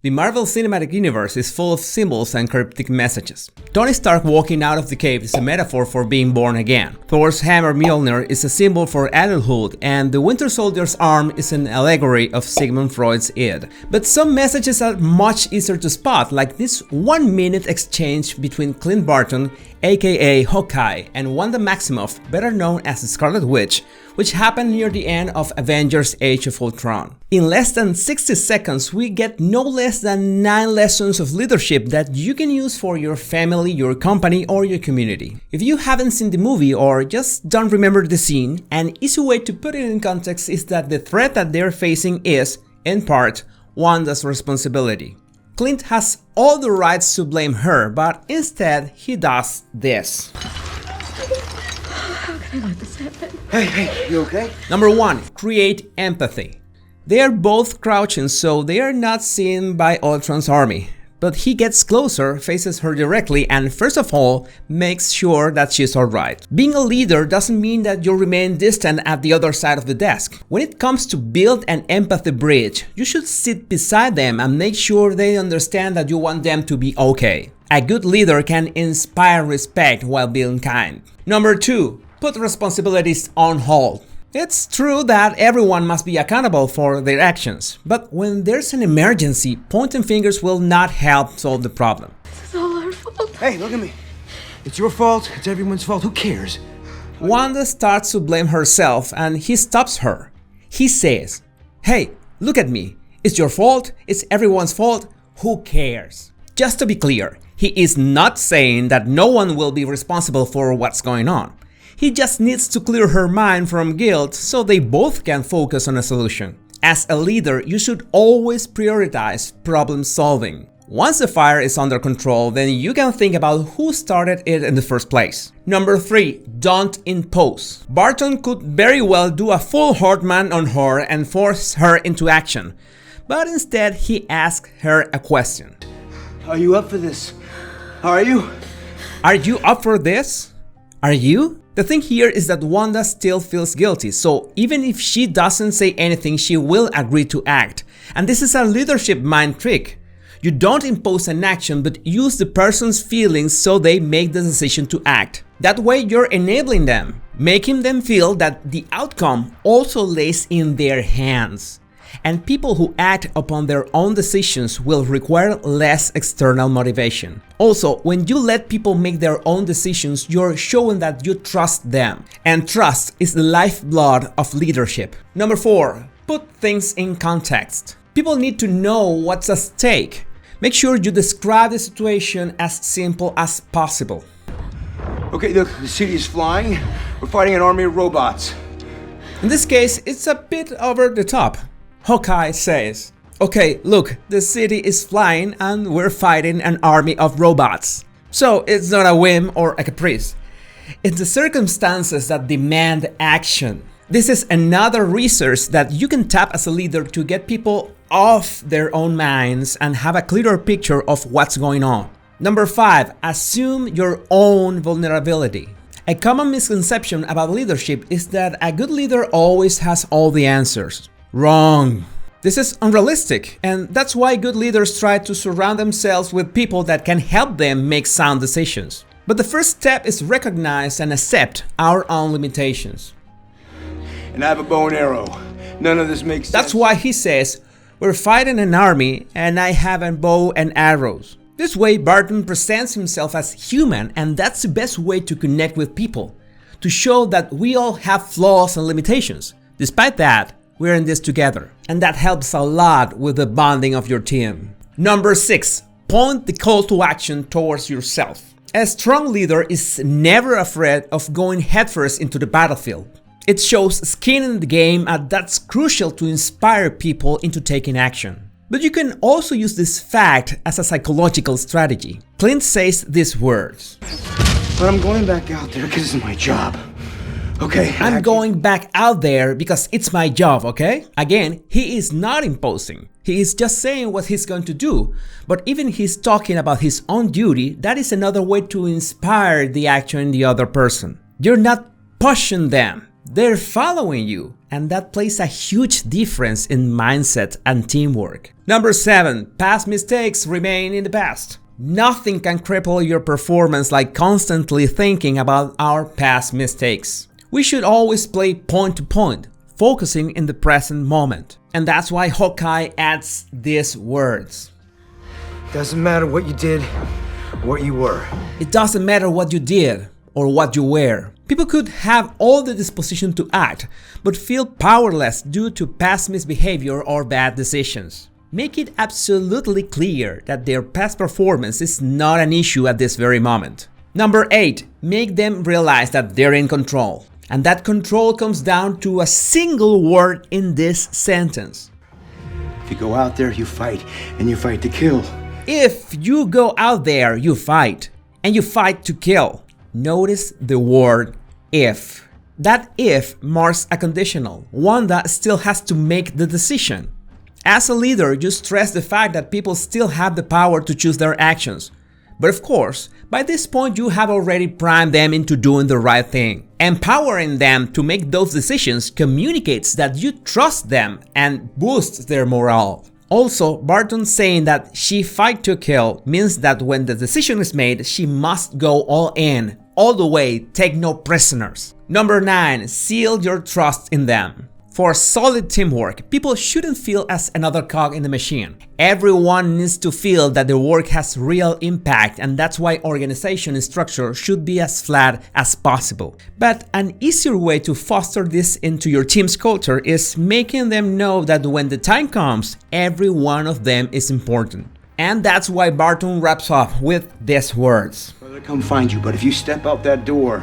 The Marvel Cinematic Universe is full of symbols and cryptic messages. Tony Stark walking out of the cave is a metaphor for being born again. Thor's hammer Mjolnir is a symbol for adulthood, and the Winter Soldier's arm is an allegory of Sigmund Freud's id. But some messages are much easier to spot, like this 1-minute exchange between Clint Barton, aka Hawkeye, and Wanda Maximoff, better known as the Scarlet Witch, which happened near the end of Avengers Age of Ultron. In less than 60 seconds, we get no less than 9 lessons of leadership that you can use for your family, your company, or your community. If you haven't seen the movie or just don't remember the scene, an easy way to put it in context is that the threat that they're facing is, in part, Wanda's responsibility. Clint has all the rights to blame her, but instead he does this. How can I let this happen? Hey, you okay? Number 1. Create empathy. They are both crouching, so they are not seen by Ultron's army. But he gets closer, faces her directly, and first of all, makes sure that she's alright. Being a leader doesn't mean that you'll remain distant at the other side of the desk. When it comes to build an empathy bridge, you should sit beside them and make sure they understand that you want them to be okay. A good leader can inspire respect while being kind. Number 2. Put responsibilities on hold. It's true that everyone must be accountable for their actions, but when there's an emergency, pointing fingers will not help solve the problem. This is all our fault. Hey, look at me. It's your fault. It's everyone's fault. Who cares? Wanda starts to blame herself and he stops her. He says, "Hey, look at me. It's your fault. It's everyone's fault. Who cares?" Just to be clear, he is not saying that no one will be responsible for what's going on. He just needs to clear her mind from guilt so they both can focus on a solution. As a leader, you should always prioritize problem solving. Once the fire is under control, then you can think about who started it in the first place. Number 3. Don't impose. Barton could very well do a full Hartman on her and force her into action, but instead he asked her a question. Are you up for this? Are you? Are you up for this? Are you? The thing here is that Wanda still feels guilty, so even if she doesn't say anything, she will agree to act. And this is a leadership mind trick. You don't impose an action, but use the person's feelings so they make the decision to act. That way you're enabling them, making them feel that the outcome also lays in their hands. And people who act upon their own decisions will require less external motivation. Also, when you let people make their own decisions, you're showing that you trust them. And trust is the lifeblood of leadership. Number 4. Put things in context. People need to know what's at stake. Make sure you describe the situation as simple as possible. Okay, look, the city is flying. We're fighting an army of robots. In this case, it's a bit over the top. Hawkeye says, "Okay, look, the city is flying and we're fighting an army of robots." So it's not a whim or a caprice. It's the circumstances that demand action. This is another resource that you can tap as a leader to get people off their own minds and have a clearer picture of what's going on. Number 5. Assume your own vulnerability. A common misconception about leadership is that a good leader always has all the answers. Wrong. This is unrealistic, and that's why good leaders try to surround themselves with people that can help them make sound decisions. But the first step is recognize and accept our own limitations. And I have a bow and arrow. None of this makes sense. That's why he says, "We're fighting an army and I have a bow and arrows." This way Barton presents himself as human, and that's the best way to connect with people, to show that we all have flaws and limitations. Despite that, we're in this together, and that helps a lot with the bonding of your team. Number 6. Point the call to action towards yourself. A strong leader is never afraid of going headfirst into the battlefield. It shows skin in the game, and that's crucial to inspire people into taking action. But you can also use this fact as a psychological strategy. Clint says these words. But I'm going back out there because it's my job. Okay. I'm going back out there because it's my job, okay? Again, he is not imposing. He is just saying what he's going to do. But even he's talking about his own duty, that is another way to inspire the action in the other person. You're not pushing them. They're following you, and that plays a huge difference in mindset and teamwork. Number 7. Past mistakes remain in the past. Nothing can cripple your performance like constantly thinking about our past mistakes. We should always play point to point, focusing in the present moment. And that's why Hawkeye adds these words. Doesn't matter what you did, what you were. It doesn't matter what you did or what you were. People could have all the disposition to act, but feel powerless due to past misbehavior or bad decisions. Make it absolutely clear that their past performance is not an issue at this very moment. Number 8. Make them realize that they're in control. And that control comes down to a single word in this sentence. If you go out there, you fight, and you fight to kill. If you go out there, you fight, and you fight to kill. Notice the word if. That if marks a conditional. Wanda still has to make the decision. As a leader, you stress the fact that people still have the power to choose their actions. But of course, by this point you have already primed them into doing the right thing. Empowering them to make those decisions communicates that you trust them and boosts their morale. Also, Barton saying that she fight to kill means that when the decision is made, she must go all in, all the way, take no prisoners. Number 9. Seal your trust in them. For solid teamwork, people shouldn't feel as another cog in the machine. Everyone needs to feel that their work has real impact, and that's why organization structure should be as flat as possible. But an easier way to foster this into your team's culture is making them know that when the time comes, every one of them is important. And that's why Barton wraps up with these words. Brother, come find you, but if you step out that door,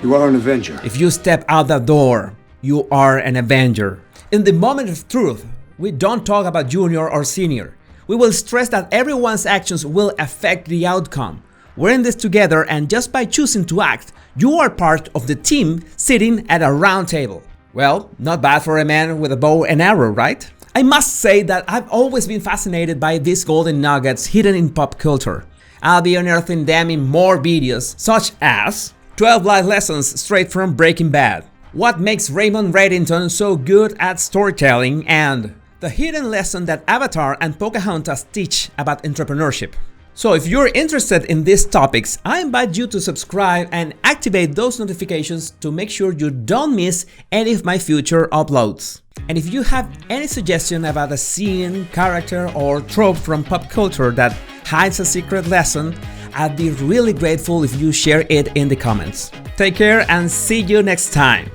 you are an Avenger. If you step out that door, you are an Avenger. In the moment of truth, we don't talk about junior or senior. We will stress that everyone's actions will affect the outcome. We're in this together, and just by choosing to act, you are part of the team sitting at a round table. Well, not bad for a man with a bow and arrow, right? I must say that I've always been fascinated by these golden nuggets hidden in pop culture. I'll be unearthing them in more videos, such as 12 life lessons straight from Breaking Bad. What makes Raymond Reddington so good at storytelling, and the hidden lesson that Avatar and Pocahontas teach about entrepreneurship. So if you're interested in these topics, I invite you to subscribe and activate those notifications to make sure you don't miss any of my future uploads. And if you have any suggestion about a scene, character, or trope from pop culture that hides a secret lesson, I'd be really grateful if you share it in the comments. Take care and see you next time.